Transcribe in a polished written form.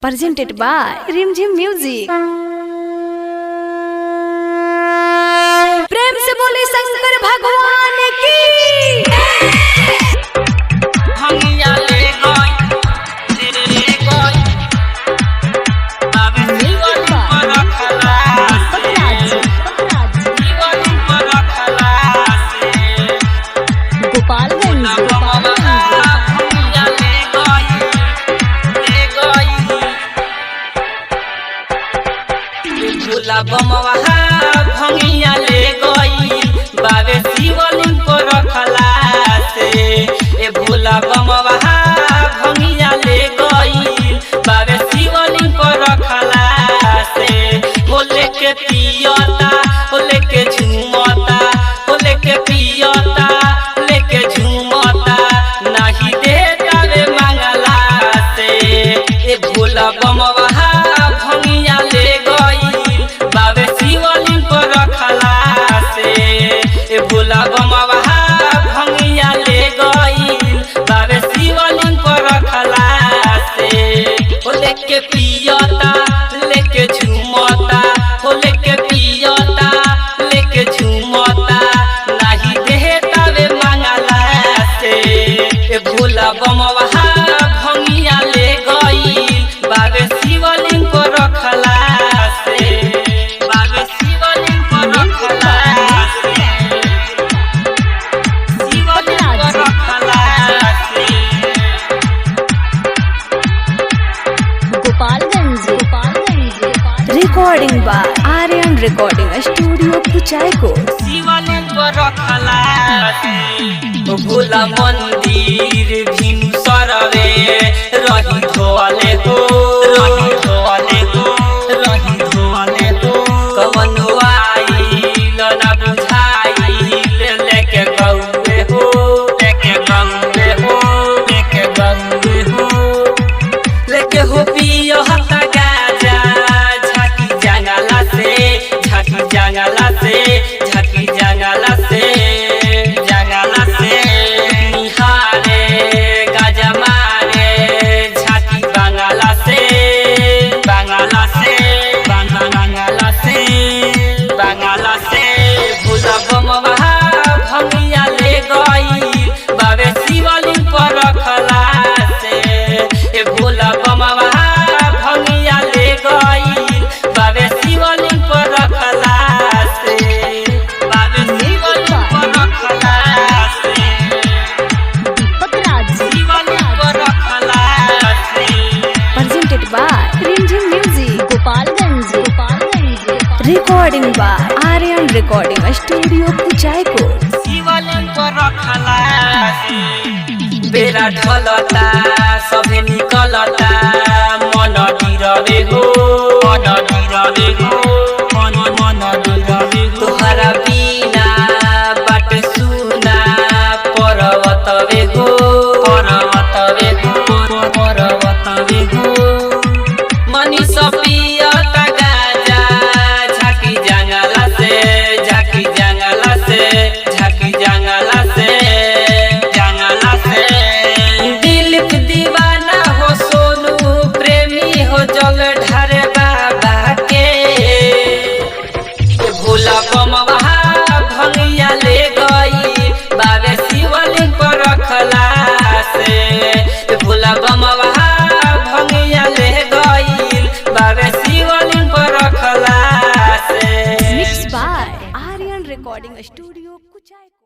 presented by Rimjim Music। प्रेम से बोले शंकर भगवान की। बमवा भंगिया ले गई बाबे शिवलिंग को रखला से ए भोला बमवा भंगिया ले गई बाबे शिवलिंग को रखला से हो लेके पियता हो लेके झूमता हो लेके पियता लेके झूमता नहीं देता रे मंगला से ए भोला बमवा भंगिया ले बाबे शिवलिंग को रखला से ए भोला बमवा भंगिया ले गई बाबे शिवलिंग को रखला से हो लेके पियता लेके झूमता हो लेके पियता लेके झूमता नहीं देता वे मंगला से ए भोला बमवा भंगिया ले गई बाबे शिवलिंग को रखला recording by Aryan recording studio Kuchaikot. शिवलिंग को रखला भोला मंदिर भिनु सरवे रही धोले हो रही धोले हो रही धोले हो कवन आइल ना बुझाइल लेके गौवे हो लेके गौवे हो लेके गौवे हो लेके हो पियो हता गाजा झाकी जंगला से झाकी जंगला से जंगला से निहारे गाजा मारे झाकी बंगला से बंगला से बंगला से बंगला से भोला बमवा भंगिया ले गई बाबे शिवलिंग पर रखला से ए भोला बमवा भंगिया ले गई बाबे शिवलिंग पर रखला से बाबे शिवलिंग पर रखला से शिवलिंग पर रखला से presented by Rimjim Music। Recording by Aryan recording studio Kuchaikot. शिवलिंग पर रखला से बेरा ढलता सभे निकलता मन गिरवे हो मन गिरवे हो मन गिरवे हो तोहरा बिना बाट सुना पर्वत वे हो पर्वत वे हो पर्वत वे हो मनीष पियता गाजा झाकी जंगला से झाकी जंगला से झाकी जंगला से जंगला से दिल दीवाना हो सोनू प्रेमी हो जल ढारे बाबा के भोला बमवा भंगिया ले गई बाबे शिवलिंग पर रखला से भोला बमवा भंगिया ले गई बाबे शिवलिंग पर रखला से। Mix by Aryan recording studio Kuchaikot.